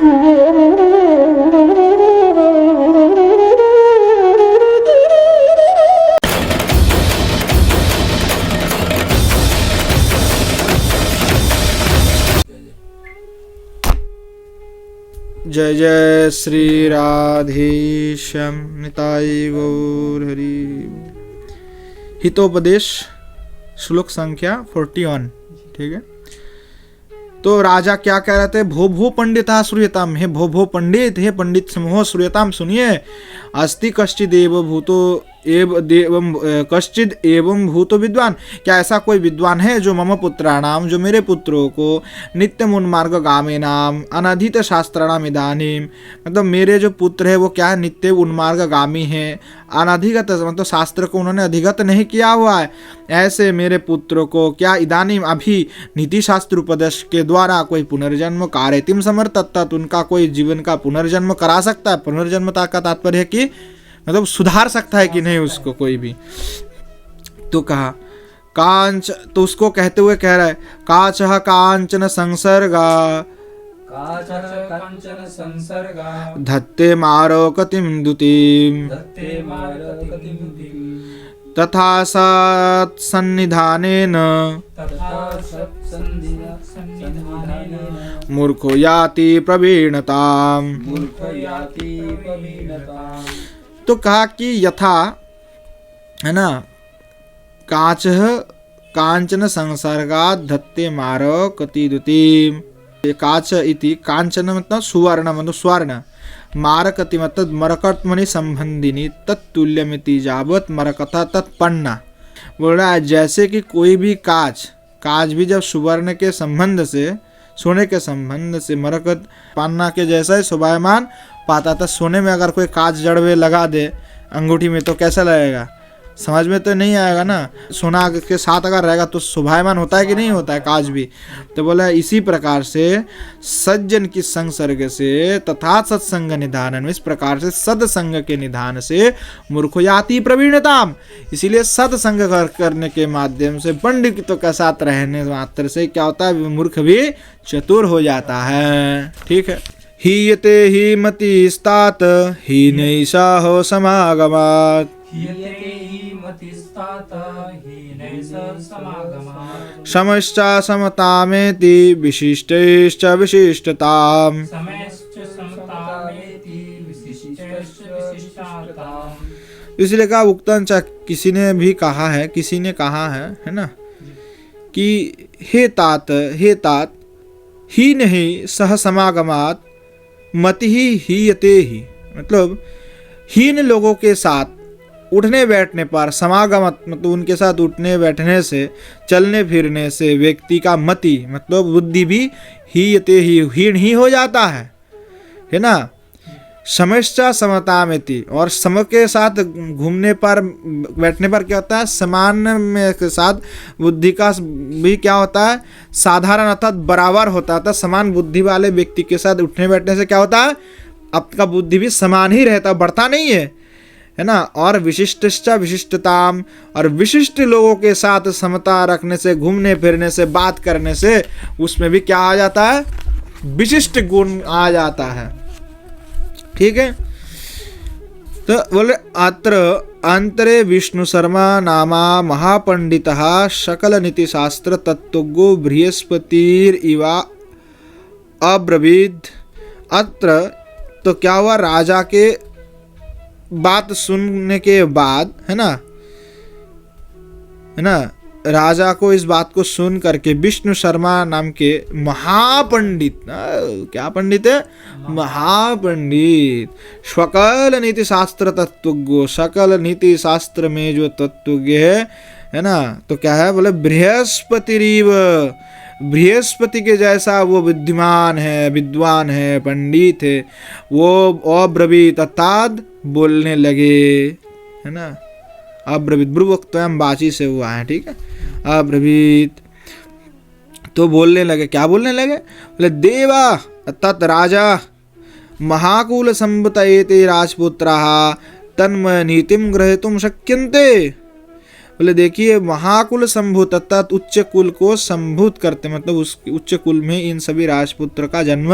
जय जय श्री राधेश्याम निताय गौर हरि। हितोपदेश श्लोक संख्या 41। ठीक है, तो राजा क्या कह रहे थे? भो भो पंडिता श्रूयताम, हे भो भो पंडित, हे पंडित समूह श्रूयताम, सुनिए। अस्ति कश्चिद एव भूतो कश्चिद एवं भूतो विद्वान, क्या ऐसा कोई विद्वान है जो मम पुत्राणाम, जो मेरे पुत्रों को नित्यम उन्मार्ग गामे नाम अनधित शास्त्राणाम इदानीम, मतलब मेरे जो पुत्र है वो क्या है? नित्य उन्मार्ग गामी है। अनधिगत मतलब शास्त्र को उन्होंने अधिगत नहीं किया हुआ है। ऐसे मेरे पुत्र को क्या इदानीम अभी नीति शास्त्र उपदेश के द्वारा कोई पुनर्जन्म कार्यतिम समर्थता, उनका कोई जीवन का पुनर्जन्म करा सकता है? पुनर्जन्मता का तात्पर्य है कि मतलब सुधार सकता है कि नहीं उसको कोई भी। तो कहा कांच, तो उसको कहते हुए कह रहा है काचः कांचन संसर्गा धत्ते मारोकतिम दुतिम तथा सत्सन्निधानेन मूर्खो याति प्रवीणताम। तो कहा कि यथा, है ना, कांच कांचन संसर्गात् धत्ते मारकति दुतिम। काच इति कांचन मतलब सुवर्ण, मतलब स्वर्ण, मारकति मतलब मरकत्मनि संबंधिनी, तत्तुल्यमिति जावत मरकथा तत्पन्ना। बोल रहा है जैसे कि कोई भी काच भी जब सुवर्ण के संबंध से, सोने के संबंध से मरकत पन्ना के जैसा ही शोभायमान पाता था। सोने में अगर कोई कांच जड़ में लगा दे अंगूठी में तो कैसा लगेगा? समझ में तो नहीं आएगा ना। सोना के साथ अगर रहेगा तो शोभायमान होता है कि नहीं होता है कांच भी। तो बोला इसी प्रकार से सज्जन की संसर्ग से तथा सत्संग निधान, इस प्रकार से सत्संग के निधान से मूर्ख याति प्रवीणताम। इसीलिए सत्संग करने के माध्यम से पंडितों के साथ रहने मात्र से क्या होता है? मूर्ख भी चतुर हो जाता है। ठीक है। हीयते ही मति स्तात हीनैषा हो समागमात् समश्चा समतामेति विशिष्टैश्च विशिष्टताम्। इसलिए कहा उक्तंच, किसी ने कहा है ना, कि हे तात ही नहीं सह समागमात मति ही हीयते ही, मतलब हीन लोगों के साथ उठने बैठने पर, समागमत मतलब उनके साथ उठने बैठने से, चलने फिरने से व्यक्ति का मति मतलब बुद्धि भी हीयते ही हीन ही हो जाता है ना। समश्चा समता में थी, और सम के साथ घूमने पर बैठने पर क्या होता है? समान में के साथ बुद्धि का भी क्या होता है? साधारण अर्थात बराबर होता है। समान बुद्धि वाले व्यक्ति के साथ उठने बैठने से क्या होता है? आपका बुद्धि भी समान ही रहता, बढ़ता नहीं है ना। और विशिष्टश्चा विशिष्टताम, और विशिष्ट लोगों के साथ समता रखने से, घूमने फिरने से, बात करने से उसमें भी क्या आ जाता है? विशिष्ट गुण आ जाता है। ठीक है। तो बोले अत्र अंतरे विष्णु शर्मा नामा महापंडितः सकल नीति शास्त्र तत्वज्ञो बृहस्पतिर इवा अब्रवीद। अत्र तो क्या हुआ? राजा के बात सुनने के बाद, है ना, राजा को इस बात को सुन करके विष्णु शर्मा नाम के महापंडित, क्या पंडित है? महापंडित, सकल नीति शास्त्र तत्वज्ञ, सकल नीति शास्त्र में जो तत्वज्ञ है ना, तो क्या है? बोले बृहस्पतिरीव, बृहस्पति के जैसा वो विद्वान है, विद्वान है, पंडित है। वो अब्रवीत अर्थात बोलने लगे, है ना। अब्रवीत ब्रुवक्त्वयं वाची से हुआ है। ठीक है। अब्रवीत तो बोलने लगे। क्या बोलने लगे? बोले देवा अर्थात राजा, महाकुल संबतयेते राजपुत्राः तन्मय नीतिम ग्रहीतुम शक्यन्ते। बोले देखिए महाकुल संभूत अर्थात उच्च कुल को संभूत करते, मतलब उस उच्च कुल में इन सभी राजपुत्र का जन्म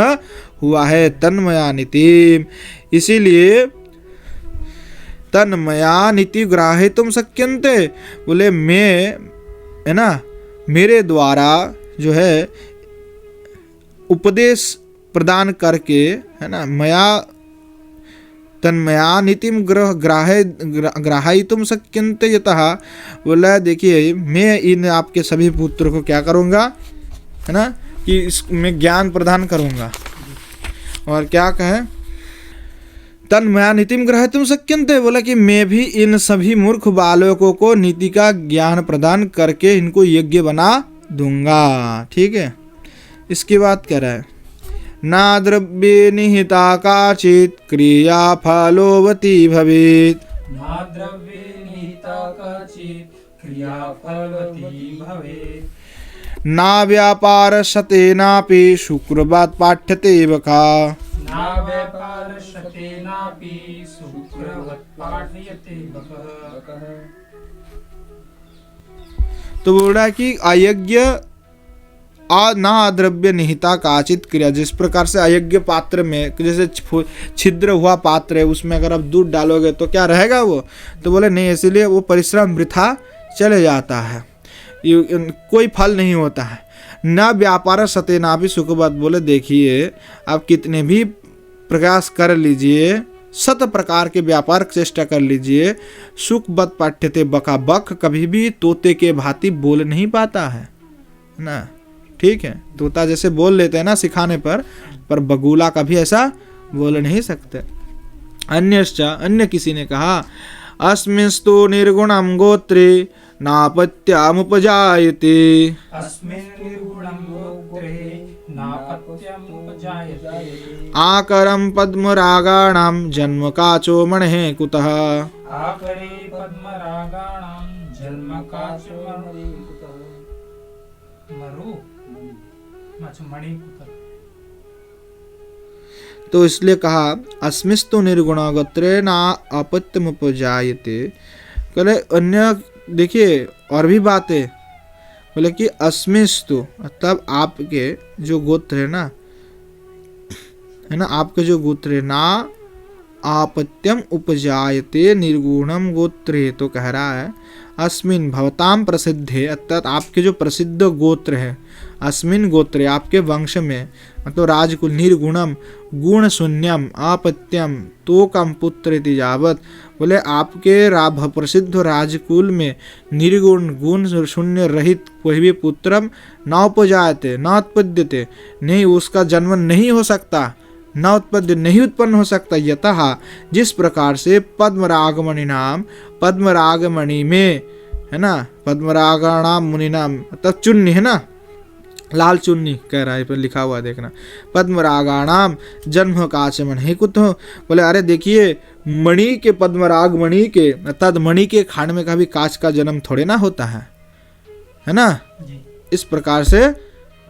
हुआ है। तन्मया नीति, इसीलिए तन्मया नीति ग्राह्यतुम शक्यन्ते, बोले मैं, है ना, मेरे द्वारा जो है उपदेश प्रदान करके, है ना, मया तन्मया नीतिम ग्राह्यतुम शक्यन्ते यतः, बोला देखिए मैं इन आपके सभी पुत्र को क्या करूँगा, है ना, कि इसमें ज्ञान प्रदान करूँगा। और क्या कहे, तन्मया नीतिम ग्राह्यतुम शक्यन्ते, बोला कि मैं भी इन सभी मूर्ख बालकों को नीति का ज्ञान प्रदान करके इनको यज्ञ बना दूंगा। ठीक है, इसकी बात कह रहा है, ना द्रव्ये निहिता काचित् क्रिया फलोवती भवेत्, ना द्रव्ये निहिता काचित् क्रिया फलवती भवेत्, ना व्यापार सतेनापि शुक्रवात् पाठ्यते बका, ना व्यापार सतेनापि शुक्रवत् पाठ्यते बकः। तो बोल रहा है कि अयज्ञ ना द्रव्य निहिता काचित क्रिया, जिस प्रकार से अयज्ञ पात्र में जैसे छिद्र हुआ पात्र है उसमें अगर आप दूध डालोगे तो क्या रहेगा वो, तो बोले नहीं, इसीलिए वो परिश्रम वृथा चले जाता है, कोई फल नहीं होता है। न व्यापार सतेना भी सुखवत, बोले देखिए आप कितने भी प्रयास कर लीजिए, 7 प्रकार के व्यापार चेष्टा कर लीजिए, सुखवत पाठ्यते बका, बक कभी भी तोते के भांति बोल नहीं पाता है ना। ठीक है, तोता जैसे बोल लेते हैं ना सिखाने पर बगुला कभी ऐसा बोल नहीं सकते। अन्य किसी ने कहा, अस्मिंस्तु निर्गुणं गोत्रे नापत्यामुपजायते, अस्मिन् निर्गुणं गोत्रे नापत्यामुपजायते, आकरं पद्मरागाणां जन्म काचो मणिः कुतः, आकरे पद्मरागाणां जन्म काचो मरु मणि कुतः। तो इसलिए कहा अस्मिस्तु निर्गुण गोत्रे ना अपत्यमुपजायते। कहले अन्य देखिए और भी बातें, बोले कि अस्मिस्तु मतलब आपके जो गोत्र है ना, आपके जो गोत्र है, ना आपत्यम उपजायते निर्गुणम गोत्रे, तो कह रहा है अस्मिन भवताम प्रसिद्धे, अर्थात आपके जो प्रसिद्ध गोत्र है, अस्मिन गोत्रे आपके वंश में, मतलब राजकुल, निर्गुणम गुण शून्यम आपत्यम तोकम पुत्र इति यावत, बोले आपके प्रसिद्ध राजकुल में निर्गुण गुण शून्य रहित कोई भी पुत्रम न उपजायते न उत्पद्यते, नहीं उसका जन्म नहीं हो सकता, न उत्पद्य नहीं उत्पन्न हो सकता, यतः जिस प्रकार से पद्मरागमणि नाम, पद्मरागमणि में, है ना, पद्मरागाणाम मुनि नाम मतलब चुन्नी, है ना, लाल चुन्नी कह रहा है पर लिखा हुआ देखना, पद्मरागाणाम जन्म काचमन है कुतो, बोले अरे देखिए मणि के, पद्मराग मणि के अर्थात मणि के खांड में कभी कांच का जन्म थोड़े ना होता है ना। इस प्रकार से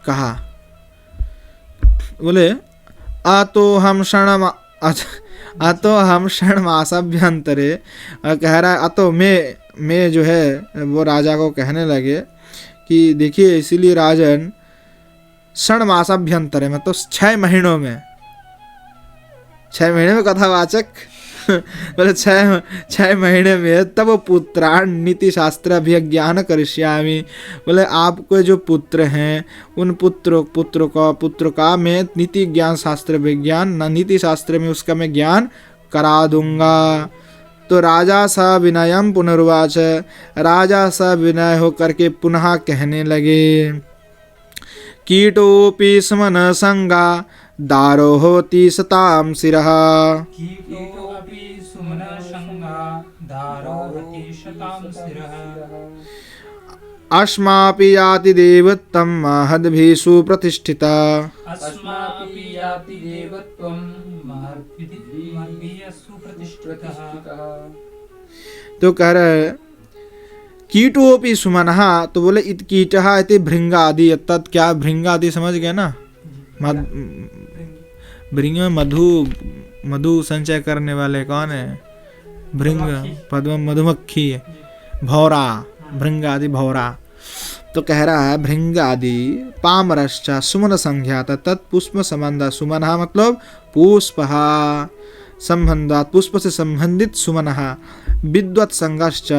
कहा, बोले अतो हम क्षण मासाभ्यंतरे, कह रहा है अतो मैं जो है वो राजा को कहने लगे कि देखिए इसीलिए राजन क्षण मासाभ्यंतरे मतलब 6 महीनों में, 6 महीने में कथावाचक बोले 6 महीने में तब पुत्रान नीति शास्त्र अभिज्ञान करिष्यामि, बोले आपको जो पुत्र हैं उन पुत्र का मैं नीति ज्ञान शास्त्र विज्ञान न नीति शास्त्र में उसका मैं ज्ञान करा दूंगा। तो राजा सा विनयम पुनर्वाच, राजा सा विनय होकर के पुनः कहने लगे, कीटोपि समन संगा दारो होती सताम सिरः, कीटोपि सुमन संगा दारो होती सताम सिरः, अस्मापि याति देवत्वं महद्भिः सुप्रतिष्ठिता, अस्मापि याति देवत्वं महद्भिः सुप्रतिष्ठितः। तो कह रहे कीटोपि सुमनः, तो बोले इत कीटः इति भृंगादि, अर्थात क्या भृंगादि समझ गए ना, भृंग में मधु संचय करने वाले कौन है, भृंग, पद्म मधुमक्खी, भौरा, भृंग आदि भौरा। तो कह रहा है भृंग आदि पामरश्च सुमन संज्ञात तत्पुष्प संबंध। सुमन मतलब पुष्प संबंधात, पुष्प से संबंधित सुमन। विद्वत् संघश्च,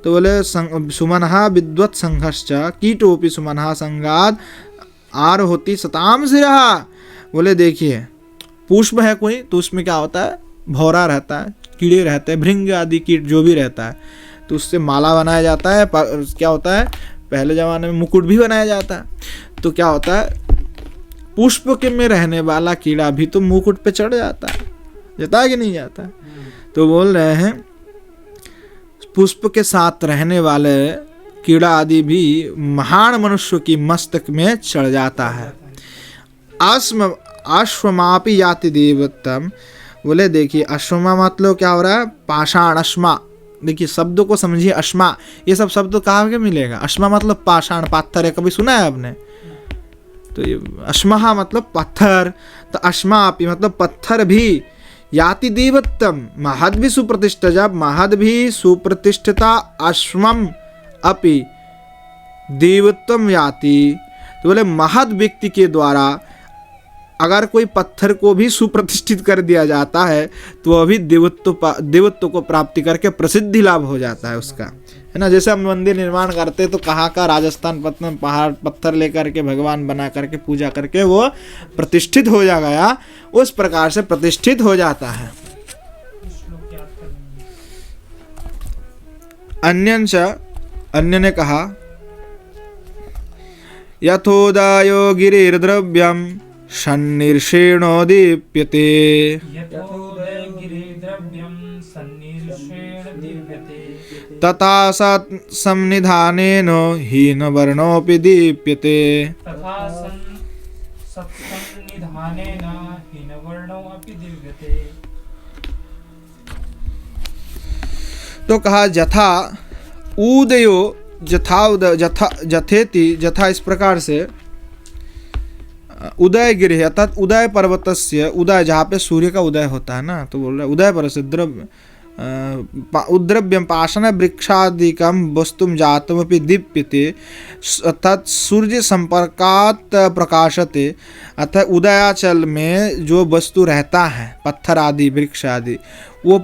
तो बोले सुमन विद्वत् संघश्च कीटोपि सुमन संगात आर होती सताम सिरहा। बोले देखिए पुष्प है कोई तो उसमें क्या होता है, भौरा रहता है, कीड़े रहते हैं, भृंग आदि कीट जो भी रहता है, तो उससे माला बनाया जाता है। क्या होता है, पहले ज़माने में मुकुट भी बनाया जाता है। तो क्या होता है, पुष्प के में रहने वाला कीड़ा भी तो मुकुट पे चढ़ जाता है, जाता है कि नहीं जाता है। तो बोल रहे हैं पुष्प के साथ रहने वाले कीड़ा आदि भी महान मनुष्य की मस्तक में चढ़ जाता है। अश्वमापि याति देवत्तम। बोले देखिए अश्वमा मतलब क्या हो रहा है, पाषाण अश्मा। देखिए शब्दों को समझिए, अश्मा ये सब शब्द कहाँ के मिलेगा। अश्मा मतलब पाषाण, पत्थर है, कभी सुना है आपने। तो ये अश्मा मतलब पत्थर, तो अश्मापि मतलब पत्थर भी, याति देवत्तम महद भी सुप्रतिष्ठा। जब महद भी सुप्रतिष्ठिता अश्वम अपि देवत्वम याति, तो बोले महद व्यक्ति के द्वारा अगर कोई पत्थर को भी सुप्रतिष्ठित कर दिया जाता है तो वह भी देवत्व को प्राप्ति करके प्रसिद्धि लाभ हो जाता है उसका, है ना। जैसे हम मंदिर निर्माण करते तो कहाँ का राजस्थान पत्थर पहाड़ पत्थर लेकर के भगवान बना करके पूजा करके वो प्रतिष्ठित हो जा गया, उस प्रकार से प्रतिष्ठित हो जाता है। अन्य ने कहा यथोदयो गिरिर्द्रव्यम सन्निर्षेणो दीप्यते तथा सन्निधानेन हीनवर्णोऽपि दीप्यते। तो कहा जथा उदयो जथेति, जथा इस प्रकार से उदय गिरि अर्थात उदय पर्वतस्य, उदय जहाँ पे सूर्य का उदय होता है ना, तो बोल रहे उदय पर्वत से उद्रव्यम पाषाण वृक्षादिकम वस्तुम जातमपि दीप्यते, अर्थात सूर्य संपर्कात प्रकाशते। अर्थात उदयाचल में जो वस्तु रहता है, पत्थर आदि वृक्ष आदि, वो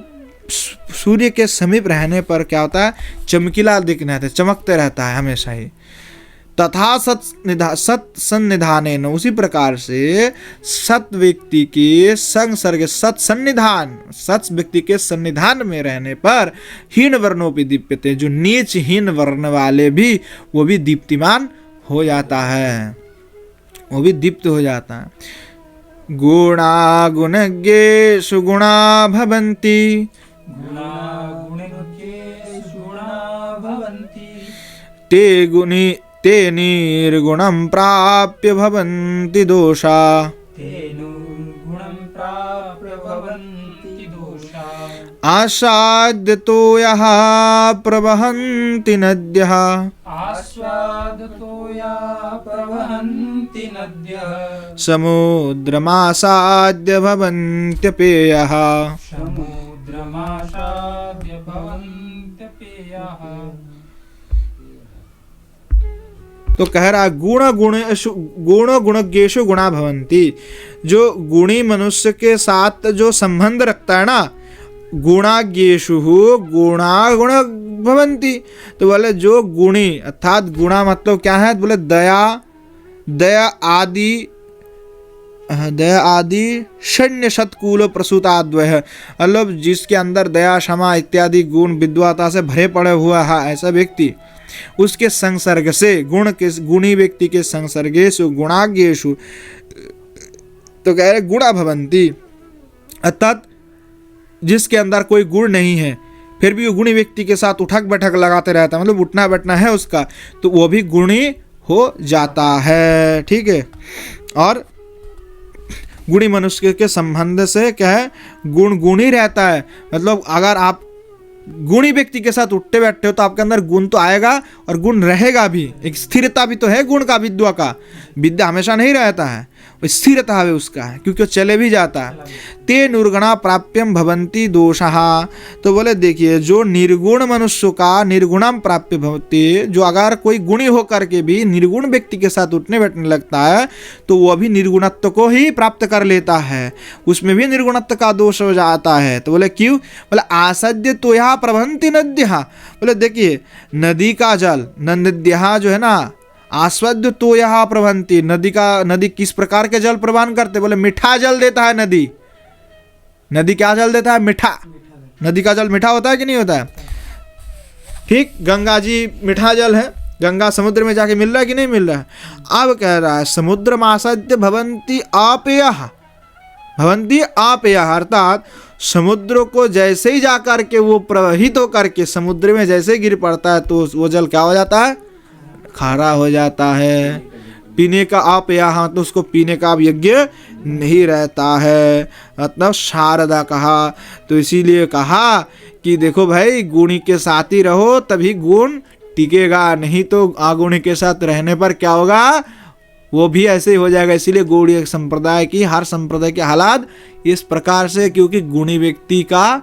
सूर्य के समीप रहने पर क्या होता है, चमकीला दिखने रहता है, चमकते रहता है हमेशा ही। तथा सत सन्निधानेन, उसी प्रकार से सत व्यक्ति के संसर्ग, सत सन्निधान, सत व्यक्ति के सन्निधान में रहने पर हीन वर्णों पे दीप्यते, जो नीच हीन वर्ण वाले भी वो भी दीप्तिमान हो जाता है, वो भी दीप्त हो जाता है। गुणा गुणज्ञेषु गुणा भवन्ति ते निर्गुणं प्राप्य भवन्ति दोषा। आस्वाद्यतो यः प्रवहन्ति नद्यः समुद्रमासाद्य भवन्त्यपेयः। तो कह रहा गुण गुणज्ञेषु गुणा भवन्ति, जो गुणी मनुष्य के साथ जो संबंध रखता है ना, गुणाज्ञेषु गुणा गुण भवन्ति। तो बोले जो गुणी, अर्थात गुणा मतलब क्या है, बोले दया आदि शून्य शतकूल प्रसूताद्वय, मतलब जिसके अंदर दया क्षमा इत्यादि गुण विद्वता से भरे पड़े हुआ है, ऐसा व्यक्ति उसके संसर्ग से, गुणी व्यक्ति के संसर्गेषु गुणाज्ञेषु, तो कह रहे गुणा भवन्ति, अर्थात जिसके अंदर कोई गुण नहीं है फिर भी वो गुणी व्यक्ति के साथ उठक बैठक लगाते रहता है, मतलब उठना बैठना है उसका, तो वो भी गुणी हो जाता है, ठीक है। और गुणी मनुष्य के संबंध से क्या है, गुण गुणी रहता है, मतलब अगर आप गुणी व्यक्ति के साथ उठते बैठते हो तो आपके अंदर गुण तो आएगा और गुण रहेगा भी, एक स्थिरता भी तो है गुण का, विद्या का, विद्या हमेशा नहीं रहता है, स्थिरता है उसका, क्योंकि वो चले भी जाता है। ते निर्गुणा प्राप्यम भवंती दोषः, तो बोले देखिए जो निर्गुण मनुष्य का निर्गुणम प्राप्य भवती, जो अगर कोई गुणी होकर के भी निर्गुण व्यक्ति के साथ उठने बैठने लगता है तो वो भी निर्गुणत्व को ही प्राप्त कर लेता है, उसमें भी निर्गुणत्व का दोष हो जाता है। तो बोले क्यों? बोले आसद्य तो यहाँ प्रभंती नद्यः, बोले देखिए नदी का जल, नद्यः जो है ना, आस्वाद्य तो यहाँ प्रभंती, नदी किस प्रकार के जल प्रदान करते? बोले मीठा जल देता है नदी। नदी क्या जल देता है? मीठा। नदी का जल मीठा होता है कि नहीं होता है? ठीक, गंगा जी मीठा जल है, गंगा समुद्र में जाके मिल रहा है कि नहीं मिल रहा है? अब कह रहा है समुद्र मासाद्य भवंती आपेयः, भवंती आपेयः, अर्थात समुद्र को जैसे ही जाकर के वो प्रवाहित होकर के समुद्र में जैसे ही गिर पड़ता है तो वो जल क्या हो जाता है? खारा हो जाता है। पीने का आप यहाँ, तो उसको पीने का अब योग्य नहीं रहता है, मतलब शारदा कहा। तो इसीलिए कहा कि देखो भाई गुणी के साथ ही रहो तभी गुण टिकेगा, नहीं तो अगुणी के साथ रहने पर क्या होगा? वो भी ऐसे ही हो जाएगा। इसीलिए गौड़ीय संप्रदाय की, हर संप्रदाय के हालात इस प्रकार से, क्योंकि गुणी व्यक्ति का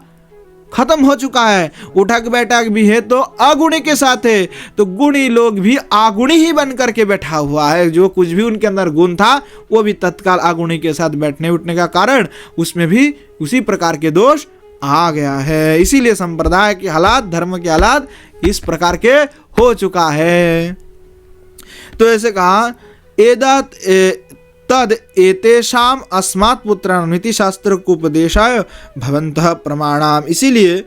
खत्म हो चुका है, उठक बैठक भी है तो अगुणी के साथ है, तो गुणी लोग भी अगुणी ही बन करके बैठा हुआ है। जो कुछ भी उनके अंदर गुण था वो भी तत्काल अगुणी के साथ बैठने उठने का कारण उसमें भी उसी प्रकार के दोष आ गया है। इसीलिए संप्रदाय के हालात, धर्म के हालात इस प्रकार के हो चुका है। तो ऐसे कहा एदत तद एतेषाम अस्मात् पुत्राणाम नीति शास्त्र को उपदेशाय भवन्तः प्रमाणाम। इसीलिए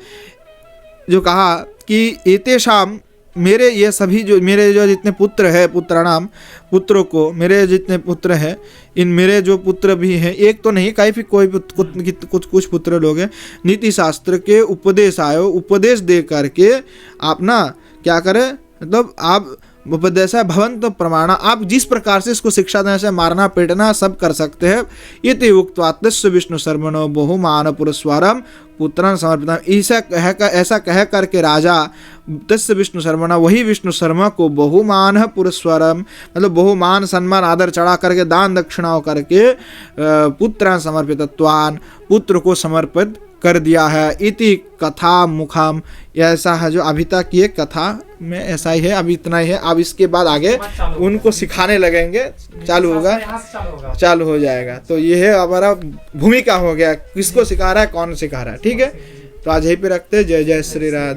जो कहा कि एतेषाम, मेरे ये सभी जो मेरे जो जितने पुत्र है, पुत्राणाम पुत्रों को, मेरे जितने पुत्र हैं, इन मेरे जो पुत्र भी हैं, एक तो नहीं काफी कोई कुछ पुत्र लोग हैं, नीति शास्त्र के उपदेश आयो, उपदेश दे करके आप ना क्या करें, मतलब आप उपदेश है भवंत प्रमाण, आप जिस प्रकार से इसको शिक्षा देने से मारना पीटना सब कर सकते हैं। ये तो उक्तवात्स्य विष्णु शर्मणो बहुमान पुरस्वारम पुत्रन समर्पित, ऐसा कह करके राजा तस्य विष्णु शर्मणा, वही विष्णु शर्मा को बहुमान पुरस्वारम, मतलब बहुमान सम्मान आदर चढ़ा करके दान दक्षिणाओं करके पुत्रन समर्पितत्वान, पुत्र को समर्पित कर दिया है। इति कथा मुखाम, ऐसा है जो अभी तक ये कथा में ऐसा ही है, अभी इतना ही है। अब इसके बाद आगे उनको सिखाने लगेंगे, चालू होगा, चालू हो जाएगा। तो ये है हमारा भूमिका हो गया, किसको सिखा रहा है, कौन सिखा रहा है। ठीक है, तो आज यहीं पे रखते हैं। जय जय श्री राधे।